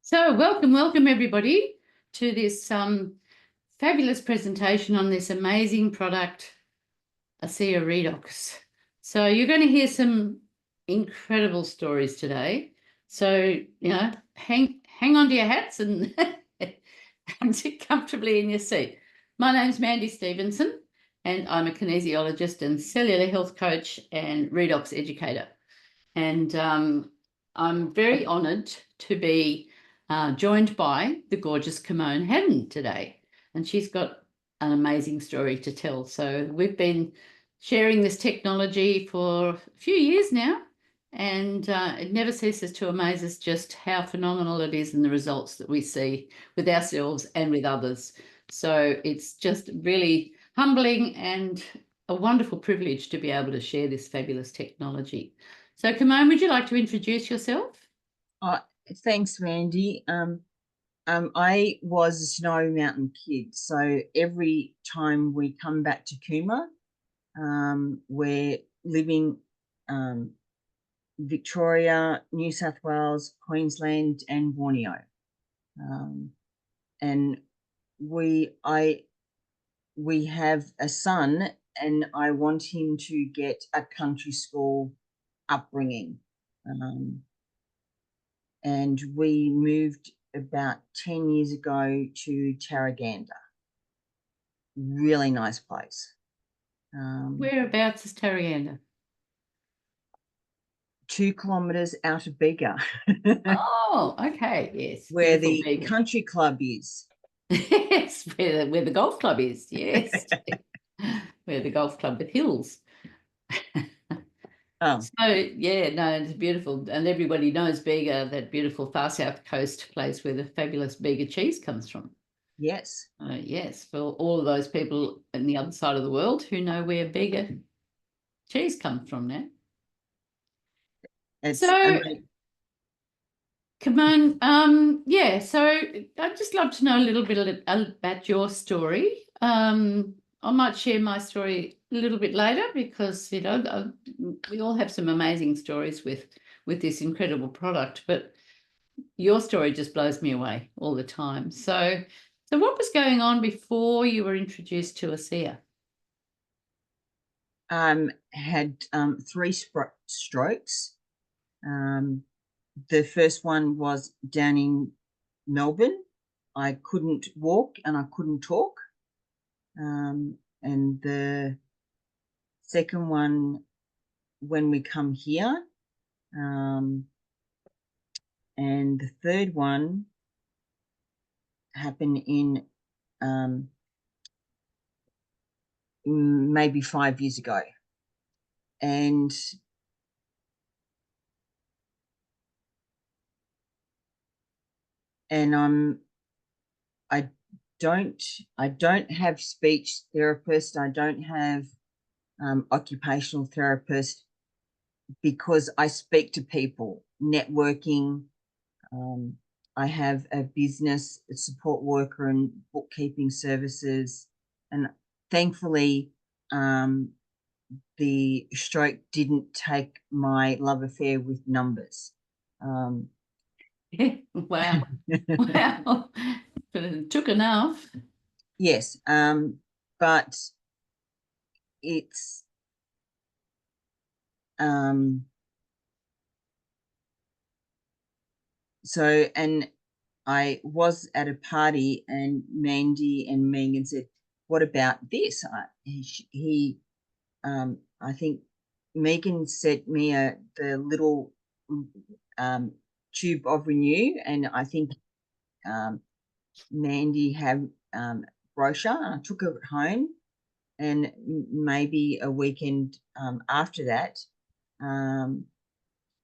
So welcome everybody to this fabulous presentation on this amazing product, ASEA Redox. So you're going to hear some incredible stories today. So, hang on to your hats and, and sit comfortably in your seat. My name's Mandy Stevenson, and I'm a kinesiologist and cellular health coach and Redox educator. And I'm very honoured to be joined by the gorgeous Kimone Haddon today. And she's got an amazing story to tell. So we've been sharing this technology for a few years now, and it never ceases to amaze us just how phenomenal it is and the results that we see with ourselves and with others. So it's just really humbling and a wonderful privilege to be able to share this fabulous technology. So, Kimone, would you like to introduce yourself? Thanks, Mandy. I was a Snowy Mountain kid, so every time we come back to Cooma, we're living Victoria, New South Wales, Queensland, and Borneo, and we have a son, and I want him to get a country school upbringing. And we moved about 10 years ago to Tarraganda. Really nice place. Whereabouts is Tarraganda? 2 kilometres out of Bega. Oh, okay, yes. Where the Bega. country club is. Yes, where the golf club is, yes. Where the golf club with hills. Oh. So, yeah, no, it's beautiful. And everybody knows Bega, that beautiful far south coast place where the fabulous Bega cheese comes from. Yes. Yes, for all of those people on the other side of the world who know where Bega cheese comes from now. It's so, amazing. Kimone, yeah, so I'd just love to know a little bit about your story. I might share my story a little bit later because, we all have some amazing stories with this incredible product, but your story just blows me away all the time. So what was going on before you were introduced to ASEA? Had 3 strokes. The first one was down in Melbourne. I couldn't walk and I couldn't talk. And the second one when we come here. And the third one happened in maybe 5 years ago. And I don't have speech therapist. I don't have occupational therapist because I speak to people, networking. I have a business, a support worker and bookkeeping services. And thankfully, the stroke didn't take my love affair with numbers. Wow. Wow. But it took enough. Yes. But it's so, and I was at a party and Mandy and Megan said, "What about this?" I think Megan sent me the little tube of Renew, and I think Mandy had brochure, and I took it home, and maybe a weekend after that,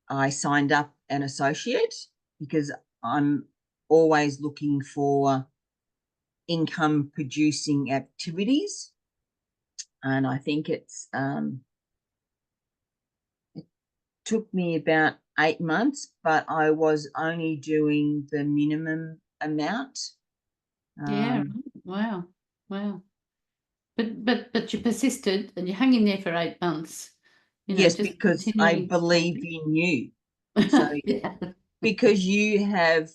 I signed up an associate because I'm always looking for income producing activities. And I think it took me about 8 months, but I was only doing the minimum amount. Yeah. Wow. But you persisted and you hung in there for 8 months. Yes, because I believe in you. So yeah. because you have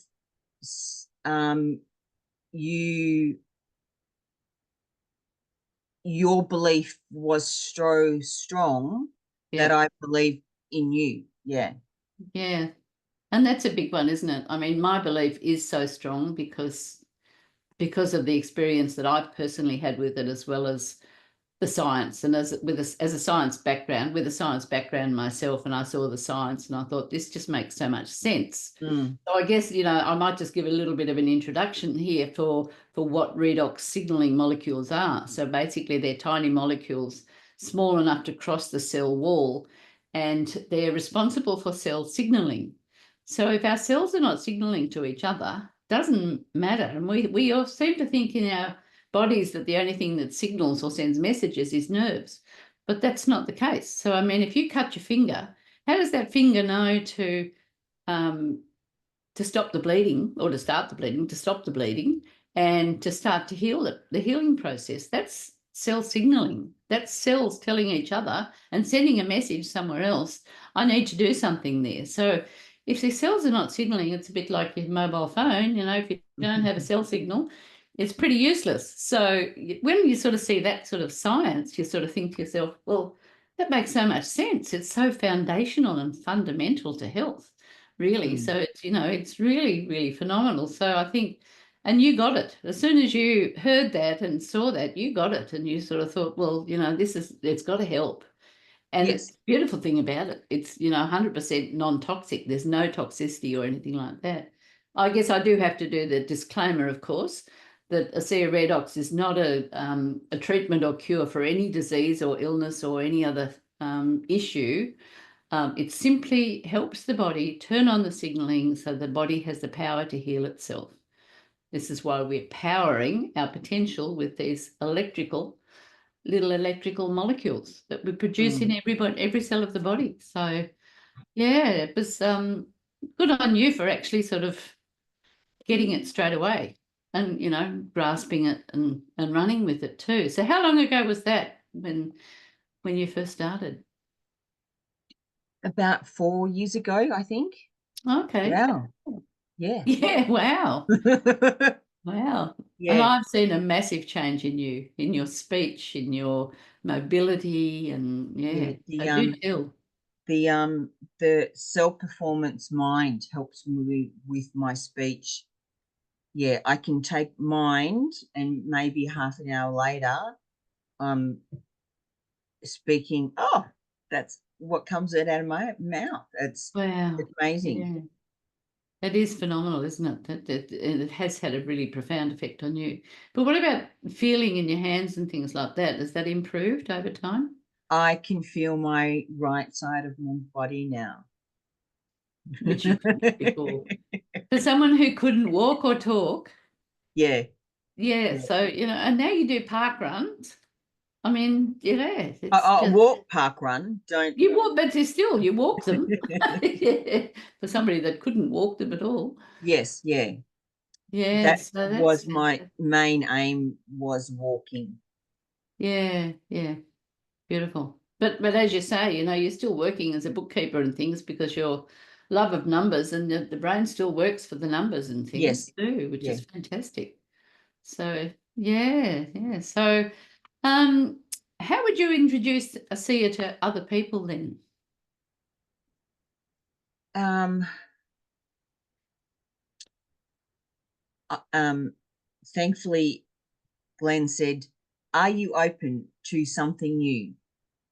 your belief was so strong that Yeah. I believe in you. Yeah. Yeah. And that's a big one, isn't it? I mean, my belief is so strong because of the experience that I've personally had with it, as well as the science. And as a science background, with a science background myself, and I saw the science and I thought this just makes so much sense. Mm. So I guess, I might just give a little bit of an introduction here for what redox signaling molecules are. So basically they're tiny molecules small enough to cross the cell wall, and they're responsible for cell signaling. So if our cells are not signaling to each other, doesn't matter. And we all seem to think in our bodies that the only thing that signals or sends messages is nerves, but that's not the case. So, I mean, if you cut your finger, how does that finger know um, to stop the bleeding, or to start the bleeding, to stop the bleeding, and to start to heal it, the healing process? That's cell signaling. That's cells telling each other and sending a message somewhere else. I need to do something there. So if the cells are not signaling, it's a bit like your mobile phone. If you don't have a cell signal, it's pretty useless. So when you sort of see that sort of science, you sort of think to yourself, well, that makes so much sense. It's so foundational and fundamental to health, really. Mm. So it's really, really phenomenal. So I think, and you got it. As soon as you heard that and saw that, you got it. And you sort of thought, well, it's got to help. And the Yes. beautiful thing about it, it's, 100% non-toxic. There's no toxicity or anything like that. I guess I do have to do the disclaimer, of course, that ASEA Redox is not a treatment or cure for any disease or illness or any other issue. It simply helps the body turn on the signaling so the body has the power to heal itself. This is why we're powering our potential with these little electrical molecules that we produce in Mm. every cell of the body. So yeah, it was good on you for actually sort of getting it straight away and grasping it and running with it too. So how long ago was that when you first started? About 4 years ago, I think. Okay. Wow. Yeah. Yeah, wow. Wow. And Yeah. I've seen a massive change in you, in your speech, in your mobility, and Yeah. yeah, The I do tell. the um the self performance mind helps me with my speech. Yeah, I can take mind and maybe half an hour later, I'm speaking. Oh, that's what comes out of my mouth. It's Wow. amazing. Yeah. It is phenomenal, isn't it? It has had a really profound effect on you. But what about feeling in your hands and things like that? Has that improved over time? I can feel my right side of my body now. Which you couldn't before. For someone who couldn't walk or talk, Yeah, yeah. yeah. So, and now you do park runs. I mean, yeah, it's I just, walk, park, run. Don't. you walk, but you walk them. Yeah, for somebody that couldn't walk them at all. Yes, yeah. Yeah, That so that's was my fantastic. main aim, was walking. Yeah, yeah. Beautiful. But as you say, you're still working as a bookkeeper and things because your love of numbers, and the brain still works for the numbers and things Yes, too, which yeah. is fantastic. So yeah, yeah. So how would you introduce ASEA to other people then? Um, um, Thankfully, Glenn said, "Are you open to something new?"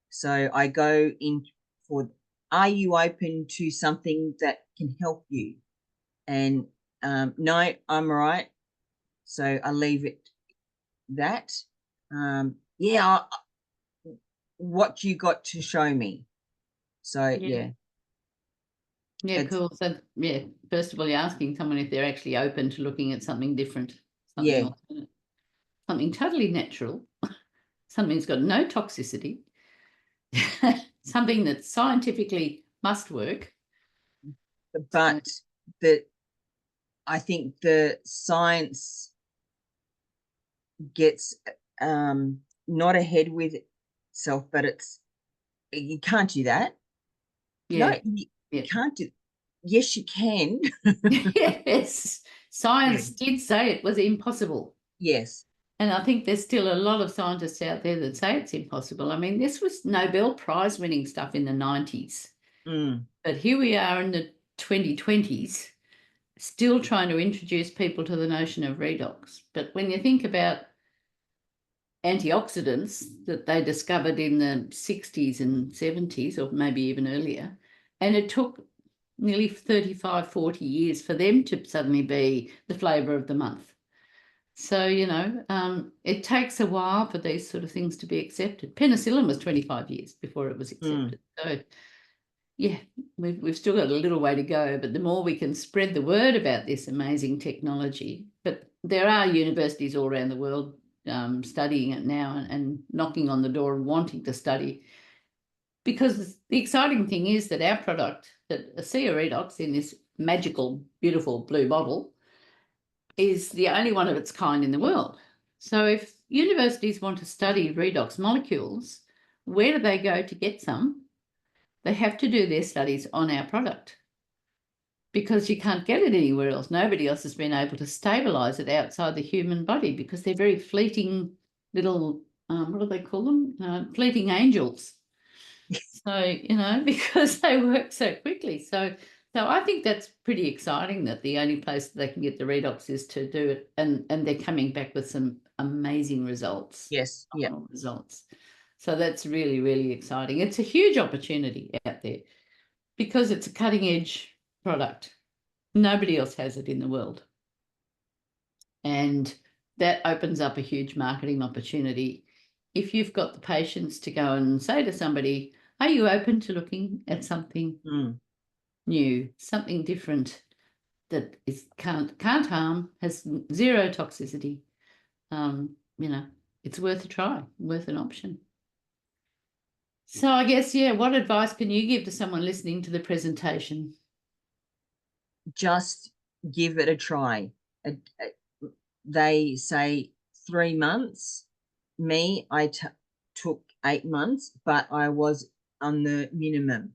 So I go in for, "Are you open to something that can help you?" And no, I'm all right. So I leave it that. Yeah, what you got to show me? So Yeah. yeah, Yeah, it's cool. So yeah, first of all, you're asking someone if they're actually open to looking at something different, something yeah. alternate, something totally natural, something that's got no toxicity, something that scientifically must work. So, But the I think the science gets not ahead with itself, but you can't do that. No, yeah, you yeah. can't do. Yes, you can. Yes, Science did say it was impossible. Yes. And I think there's still a lot of scientists out there that say it's impossible. I mean, this was Nobel Prize winning stuff in the 90s. But here we are in the 2020s, still trying to introduce people to the notion of redox. But when you think about antioxidants that they discovered in the 60s and 70s, or maybe even earlier, and it took nearly 35, 40 years for them to suddenly be the flavour of the month. So, it takes a while for these sort of things to be accepted. Penicillin was 25 years before it was accepted. So, yeah, we've still got a little way to go, but the more we can spread the word about this amazing technology, but there are universities all around the world studying it now and knocking on the door and wanting to study, because the exciting thing is that our product, that Acea Redox in this magical, beautiful blue bottle, is the only one of its kind in the world. So if universities want to study redox molecules, where do they go to get some? They have to do their studies on our product, because you can't get it anywhere else. Nobody else has been able to stabilize it outside the human body, because they're very fleeting little, what do they call them? Fleeting angels. So, because they work so quickly. So I think that's pretty exciting, that the only place that they can get the redox is to do it. And they're coming back with some amazing results. Yes. Yeah. Results. So that's really, really exciting. It's a huge opportunity out there because it's a cutting edge product. Nobody else has it in the world. And that opens up a huge marketing opportunity. If you've got the patience to go and say to somebody, are you open to looking at something new, something different that can't harm, has zero toxicity? It's worth a try, worth an option. So I guess, what advice can you give to someone listening to the presentation? Just give it a try. They say 3 months. Me, I took 8 months, but I was on the minimum.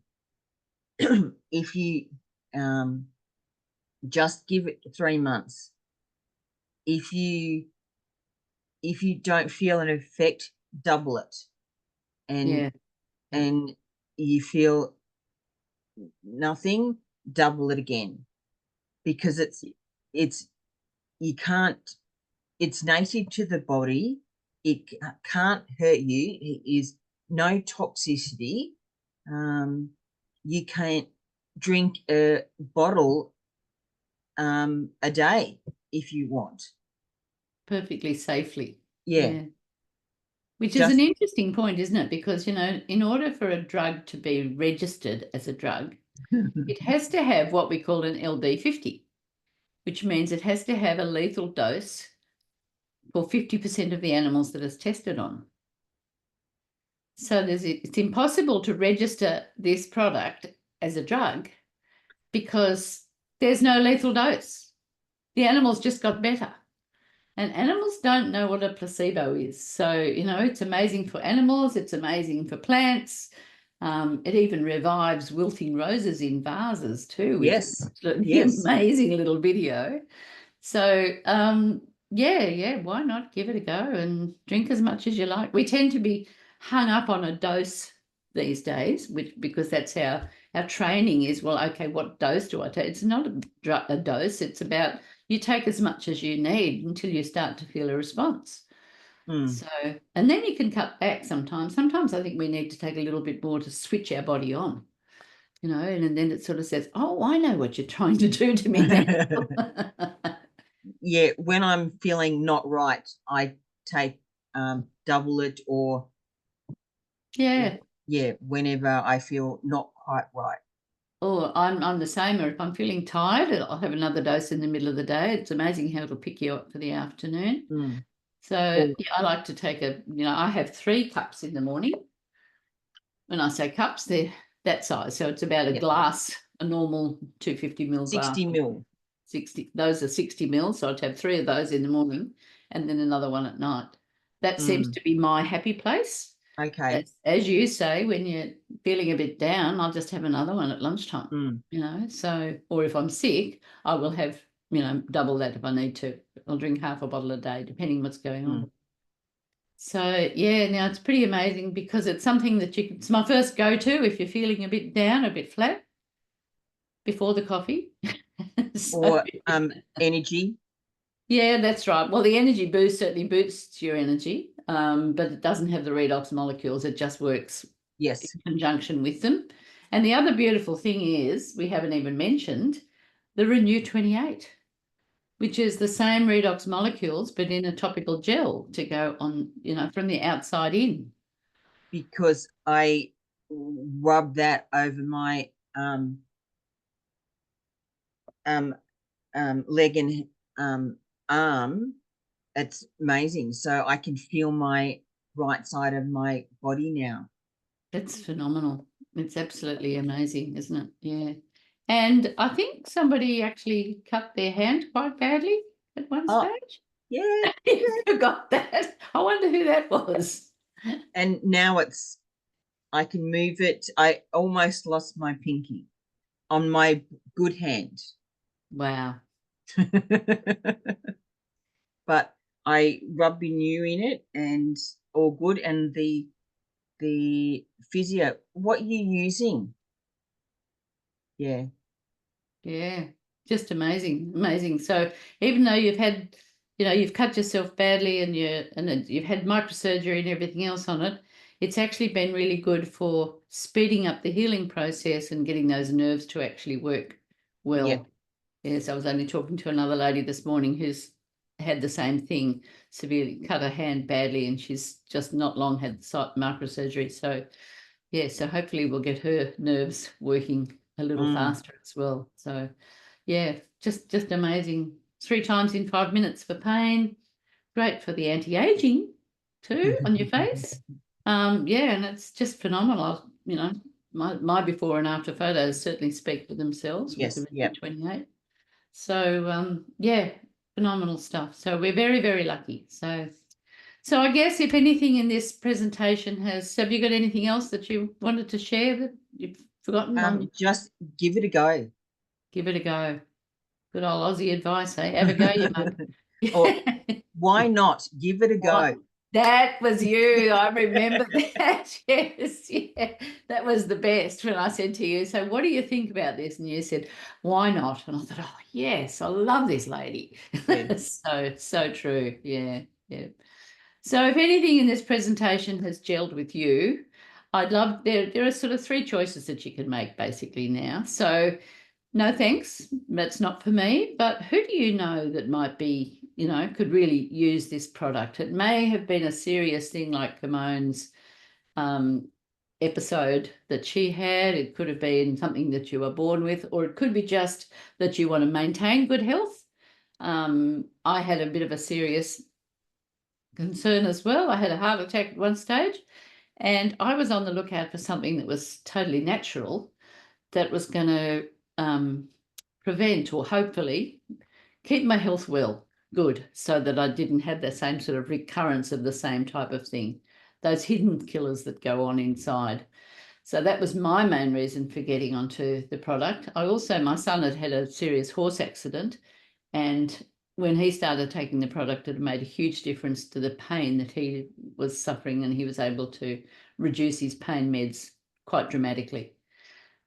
If you just give it 3 months. If you don't feel an effect, double it. And you feel nothing, double it again, because it's you can't, it's native to the body. It can't hurt you. It is no toxicity. You can't drink a bottle a day if you want. Perfectly safely. Yeah. Which is an interesting point, isn't it? Because, in order for a drug to be registered as a drug, it has to have what we call an LD50, which means it has to have a lethal dose for 50% of the animals that it's tested on. So it's impossible to register this product as a drug because there's no lethal dose. The animals just got better. And animals don't know what a placebo is. So, it's amazing for animals. It's amazing for plants. It even revives wilting roses in vases too, which is an amazing little video. So, why not give it a go and drink as much as you like? We tend to be hung up on a dose these days, because that's how our training is. Well, okay, what dose do I take? It's not a dose. It's about you take as much as you need until you start to feel a response. So, and then you can cut back sometimes. Sometimes I think we need to take a little bit more to switch our body on, and then it sort of says, oh, I know what you're trying to do to me now. Yeah, when I'm feeling not right, I take double it, or whenever I feel not quite right. Oh, I'm the same. Or if I'm feeling tired, I'll have another dose in the middle of the day. It's amazing how it'll pick you up for the afternoon. So I like to take I have 3 cups in the morning. When I say cups, they're that size. So it's about a glass, a normal 250 ml glass. 60 ml. 60. Those are 60 ml. So I'd have 3 of those in the morning and then another one at night. That seems to be my happy place. Okay. As you say, when you're feeling a bit down, I'll just have another one at lunchtime, So, or if I'm sick, I will have double that if I need to. I'll drink half a bottle a day, depending what's going on. So yeah, now it's pretty amazing because it's something that it's my first go-to if you're feeling a bit down, a bit flat before the coffee. Or energy. Yeah, that's right. Well, the energy boost certainly boosts your energy, but it doesn't have the redox molecules. It just works Yes. in conjunction with them. And the other beautiful thing is, we haven't even mentioned the Renew 28, which is the same redox molecules, but in a topical gel to go on, from the outside in. Because I rub that over my leg and arm. It's amazing. So I can feel my right side of my body now. That's phenomenal. It's absolutely amazing, isn't it? Yeah. And I think somebody actually cut their hand quite badly at one stage. Yeah. I forgot that. I wonder who that was. And now I can move it. I almost lost my pinky on my good hand. Wow. But I rub Renew in it and all good. And the physio, what are you using? Yeah. Yeah. Just amazing. Amazing. So even though you've cut yourself badly and you've had microsurgery and everything else on it, it's actually been really good for speeding up the healing process and getting those nerves to actually work well. Yep. Yes, I was only talking to another lady this morning who's had the same thing, severely cut her hand badly, and she's just not long had microsurgery. So, yeah, so hopefully we'll get her nerves working a little faster as well. So, yeah, just amazing. 3 times in 5 minutes for pain. Great for the anti-aging too on your face. Yeah, and it's just phenomenal. My before and after photos certainly speak for themselves with the Yes. 28. So yeah, phenomenal stuff. So we're very, very lucky. So I guess if anything in this presentation have you got anything else that you wanted to share that you've forgotten? Just give it a go. Give it a go. Good old Aussie advice, eh? Have a go, you mug. Or why not? Give it a go. That was you. I remember that. Yes, yeah. That was the best when I said to you, so what do you think about this? And you said, why not? And I thought, oh, yes, I love this lady. Yeah. So true. Yeah, yeah. So if anything in this presentation has gelled with you, there are sort of 3 choices that you can make basically now. So no thanks, that's not for me. But who do you know that might be, could really use this product? It may have been a serious thing like Kimone's episode that she had. It could have been something that you were born with, or it could be just that you want to maintain good health. I had a bit of a serious concern as well. I had a heart attack at one stage, and I was on the lookout for something that was totally natural that was going to prevent or hopefully keep my health good, so that I didn't have the same sort of recurrence of the same type of thing, those hidden killers that go on inside. So that was my main reason for getting onto the product. My son had a serious horse accident, and when he started taking the product, it made a huge difference to the pain that he was suffering, and he was able to reduce his pain meds quite dramatically.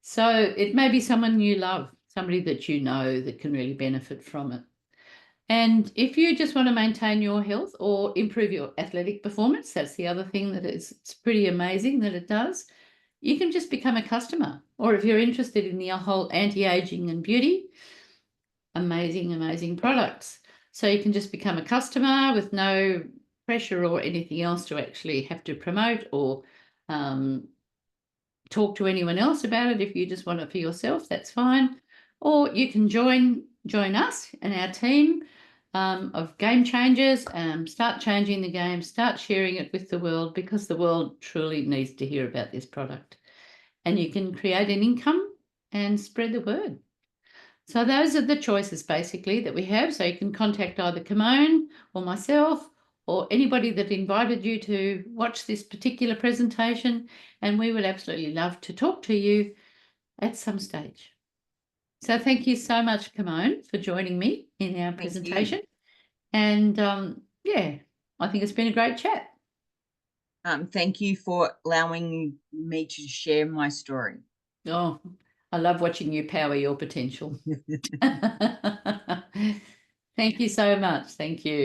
So it may be someone you love, somebody that you know that can really benefit from it. And if you just want to maintain your health or improve your athletic performance, that's the other thing it's pretty amazing that it does. You can just become a customer. Or if you're interested in the whole anti-aging and beauty, amazing products. So you can just become a customer with no pressure or anything else to actually have to promote or talk to anyone else about it. If you just want it for yourself, that's fine. Or you can join us and our team of game changers and start changing the game, start sharing it with the world, because the world truly needs to hear about this product. And you can create an income and spread the word. So those are the choices basically that we have. So you can contact either Kimone or myself or anybody that invited you to watch this particular presentation, and we would absolutely love to talk to you at some stage. So thank you so much, Kimone, for joining me in our Thank presentation. you. And yeah, I think it's been a great chat. Thank you for allowing me to share my story. Oh, I love watching you power your potential. Thank you so much. Thank you.